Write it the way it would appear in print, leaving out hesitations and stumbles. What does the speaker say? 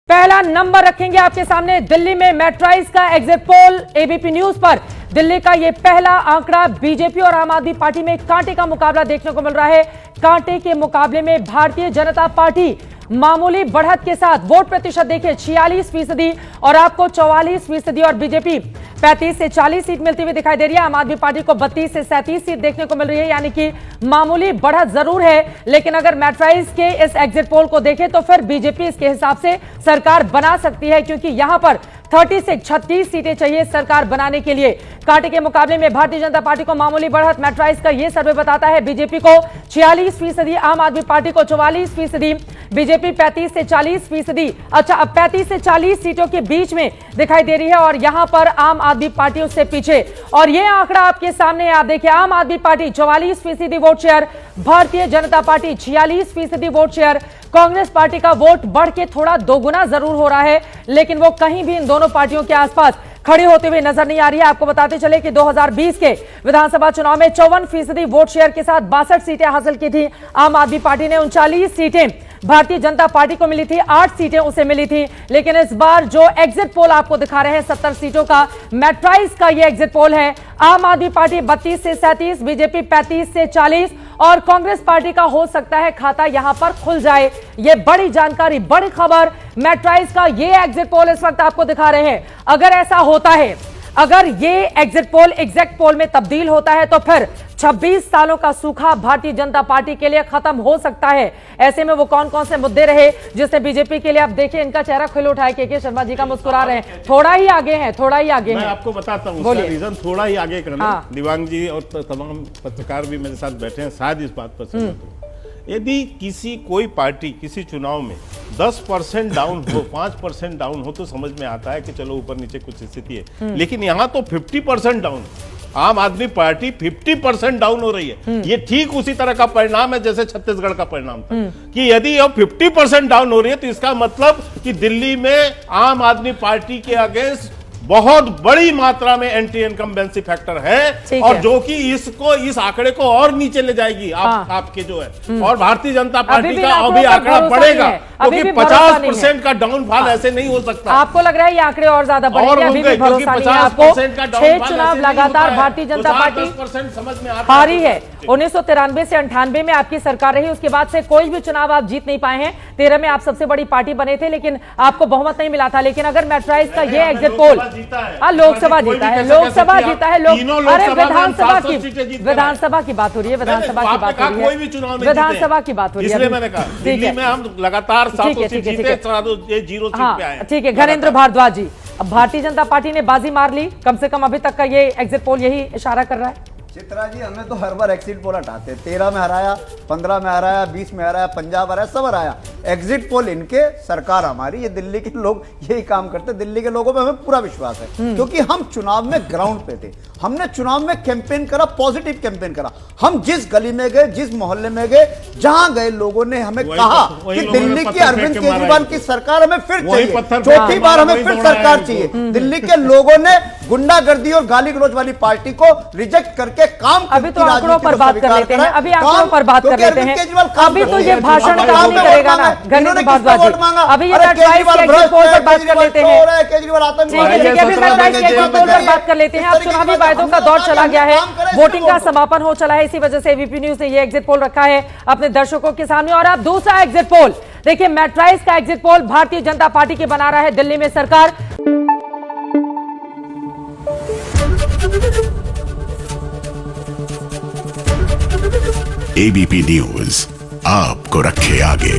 पहला नंबर रखेंगे आपके सामने दिल्ली में मेट्राइज का एग्जिट पोल। एबीपी न्यूज पर दिल्ली का यह पहला आंकड़ा। बीजेपी और आम आदमी पार्टी में कांटे का मुकाबला देखने को मिल रहा है। कांटे के मुकाबले में भारतीय जनता पार्टी मामूली बढ़त के साथ वोट प्रतिशत देखिए 46% और आपको 44% और बीजेपी 35 से 40 सीट मिलती हुई दिखाई दे रही है। आम आदमी पार्टी को 32 से 37 सीट देखने को मिल रही है, यानी कि मामूली बढ़त जरूर है। लेकिन अगर मैट्राइज के इस एग्जिट पोल को देखें तो फिर बीजेपी इसके हिसाब से सरकार बना सकती है, क्योंकि यहां पर 30 से 36 सीटें चाहिए सरकार बनाने के लिए। कांटे के मुकाबले में भारतीय जनता पार्टी को मामूली बढ़त मैट्राइज का यह सर्वे बताता है। बीजेपी को 46%, आम आदमी पार्टी को 44%, बीजेपी 35 से 40%। अच्छा, अब 35 से 40 सीटों के बीच में दिखाई दे रही है और यहां पर आम आदमी पार्टी उससे पीछे। और यह आंकड़ा आपके सामने है, आप देखिए आम आदमी party 44% vote share, Bharatiya Janata party 46% vote share. Congress party का वोट बढ़ के थोड़ा दोगुना जरूर हो रहा है, लेकिन वो कहीं भी इन दोनों पार्टियों के आसपास खड़ी होते हुए नजर नहीं आ रही है। आपको बताते चले कि 2020 के विधानसभा चुनाव में 54% वोट शेयर के साथ 62 सीटें हासिल की थी आम आदमी पार्टी ने। 39 सीटें भारतीय जनता पार्टी को मिली थी, 8 सीटें उसे मिली थी। लेकिन इस बार जो एग्जिट पोल आपको दिखा रहे हैं 70 सीटों का मैट्राइज का ये एग्जिट पोल है। आम आदमी पार्टी 32 से 37, बीजेपी 35 से 40 और कांग्रेस पार्टी का हो सकता है खाता यहां पर खुल जाए। ये बड़ी जानकारी, बड़ी खबर। मैट्राइज का ये एग्जिट पोल इस वक्त आपको दिखा रहे हैं। अगर ऐसा होता है, अगर ये एग्जिट पोल एग्जैक्ट पोल में तब्दील होता है तो फिर 26 सालों का सूखा भारतीय जनता पार्टी के लिए खत्म हो सकता है। ऐसे में वो कौन कौन से मुद्दे रहे जिससे बीजेपी के लिए, आप देखिए इनका चेहरा खिल उठा है। के शर्मा जी का मुस्कुरा रहे हैं, थोड़ा ही आगे हैं, थोड़ा ही आगे हैं। मैं आपको बताता हूं उसका रीजन थोड़ा ही आगे करना। दिवांग जी और तमाम पत्रकार भी मेरे साथ बैठे हैं, शायद इस बात पर सहमत हो। यदि कोई पार्टी किसी चुनाव में 10% डाउन हो, 5% डाउन हो तो समझ में आता है कि चलो ऊपर नीचे कुछ स्थिति है। लेकिन यहां तो 50% डाउन, आम आदमी पार्टी 50% डाउन हो रही है। ये ठीक उसी तरह का परिणाम है जैसे छत्तीसगढ़ का परिणाम था कि यदि अब 50% डाउन हो रही है तो इसका मतलब कि दिल्ली में आम आदमी पार्टी के अगेंस्ट बहुत बड़ी मात्रा में एंटी इनकम्बेंसी फैक्टर है और जो कि इसको, इस आंकड़े को और नीचे ले जाएगी। आपके जो है और भारतीय जनता पार्टी का अभी आंकड़ा बढ़ेगा, क्योंकि 50% का डाउनफॉल ऐसे नहीं हो सकता। आपको लग रहा है ये आंकड़े और ज्यादा बढ़ेंगे? अभी भी भरोसा नहीं है आपको? 6 चुनाव लगातार भारतीय जनता पार्टी समझ में हारी है। 1993 से 98 में आपकी सरकार रही, उसके बाद से कोई भी चुनाव आप जीत नहीं पाए हैं। 13 में आप सबसे बड़ी पार्टी बने थे, लेकिन आपको बहुमत नहीं मिला था। लेकिन अगर मैट्राइज का ये एग्जिट पोल, लोकसभा जीता है, लोकसभा जीता है, अरे विधानसभा की बात हो रही है, विधानसभा की बात हो रही है, विधानसभा की बात हो रही है। इसलिए मैंने कहा दिल्ली में हम लगातार 700 सीट जीते, 0 सीट पे आए। ठीक है, घरेंद्र भारद्वाज जी, अब भारतीय जनता पार्टी ने बाजी मार ली, कम से कम अभी तक का ये एग्जिट पोल यही इशारा कर रहा है। चित्रा जी, हमें तो हर बार एग्जिट पोल हटाते, 13 में हराया, 15 में हराया, 20 में हराया, पंजाब हराया, सब हराया। एग्जिट पोल इनके, सरकार हमारी। ये दिल्ली के लोग यही काम करते। दिल्ली के लोगों पे हमें पूरा विश्वास है, क्योंकि हम चुनाव में ग्राउंड पे थे। हमने चुनाव में कैंपेन करा, पॉजिटिव कैंपेन करा। हम जिस गली में गए, जिस मोहल्ले में गए, जहां गए, लोगों ने हमें कहा कि दिल्ली की अरविंद केजरीवाल की सरकार हमें फिर चाहिए, चौथी बार हमें फिर सरकार चाहिए। दिल्ली के लोगों ने गुंडागर्दी और गाली गलौज वाली पार्टी को रिजेक्ट करके काम। अभी तो आंकड़ों पर बात कर लेते हैं, अभी आंकड़ों पर बात कर लेते हैं। अभी तो ये भाषण काम नहीं करेगा ना घरेंद्र भारद्वाज जी। अभी ये मैट्राइज के एग्जिट पोल पर बात कर लेते हैं। अभी मैट्राइज के एग्जिट पोल पर बात कर लेते हैं। अब चुनावी वायदों का दौर चला गया है, वोटिंग का समापन हो चला है, इसी वजह से एबीपी न्यूज ने ये एग्जिट पोल रखा है अपने दर्शकों के सामने। और अब दूसरा एग्जिट पोल देखिए, मैट्राइज का exit poll Bharatiya Janata party के बना रहा है दिल्ली में सरकार। एबीपी न्यूज आपको रखे आगे।